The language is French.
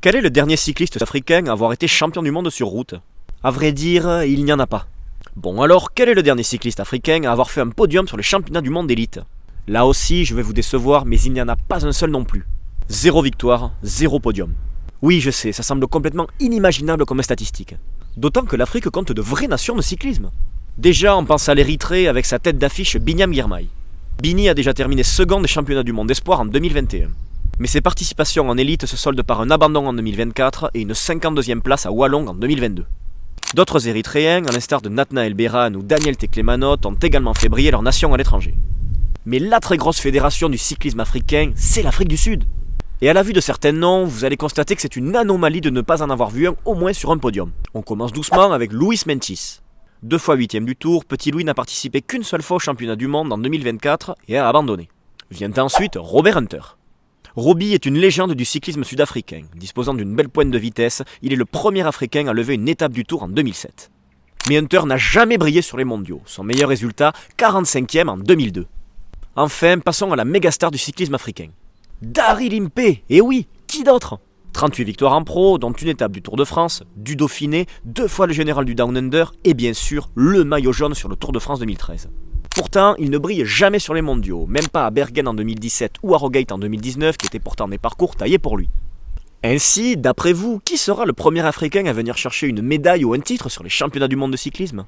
Quel est le dernier cycliste africain à avoir été champion du monde sur route? À vrai dire, il n'y en a pas. Bon alors, quel est le dernier cycliste africain à avoir fait un podium sur les championnats du monde d'élite? Là aussi, je vais vous décevoir, mais il n'y en a pas un seul non plus. 0 victoire, 0 podium. Oui, je sais, ça semble complètement inimaginable comme statistique. D'autant que l'Afrique compte de vraies nations de cyclisme. Déjà, on pense à l'Érythrée avec sa tête d'affiche Binyam Girmay. Bini a déjà terminé second des championnats du monde espoir en 2021. Mais ses participations en élite se soldent par un abandon en 2024 et une 52e place à Wallong en 2022. D'autres Érythréens, à l'instar de Nathanaël Beran ou Daniel Teklemanot, ont également fait briller leur nation à l'étranger. Mais la très grosse fédération du cyclisme africain, c'est l'Afrique du Sud. Et à la vue de certains noms, vous allez constater que c'est une anomalie de ne pas en avoir vu un au moins sur un podium. On commence doucement avec Luis Menchis. 2 fois 8ème du Tour, Petit Louis n'a participé qu'une seule fois au championnat du monde en 2024 et a abandonné. Vient ensuite Robert Hunter. Robbie est une légende du cyclisme sud-africain. Disposant d'une belle pointe de vitesse, il est le premier Africain à lever une étape du Tour en 2007. Mais Hunter n'a jamais brillé sur les mondiaux. Son meilleur résultat, 45e en 2002. Enfin, passons à la mégastar du cyclisme africain. Daryl Impey, et oui, qui d'autre? 38 victoires en pro, dont une étape du Tour de France, du Dauphiné, 2 fois le général du Down Under et bien sûr le maillot jaune sur le Tour de France 2013. Pourtant, il ne brille jamais sur les mondiaux, même pas à Bergen en 2017 ou à Rogate en 2019, qui étaient pourtant des parcours taillés pour lui. Ainsi, d'après vous, qui sera le premier Africain à venir chercher une médaille ou un titre sur les championnats du monde de cyclisme?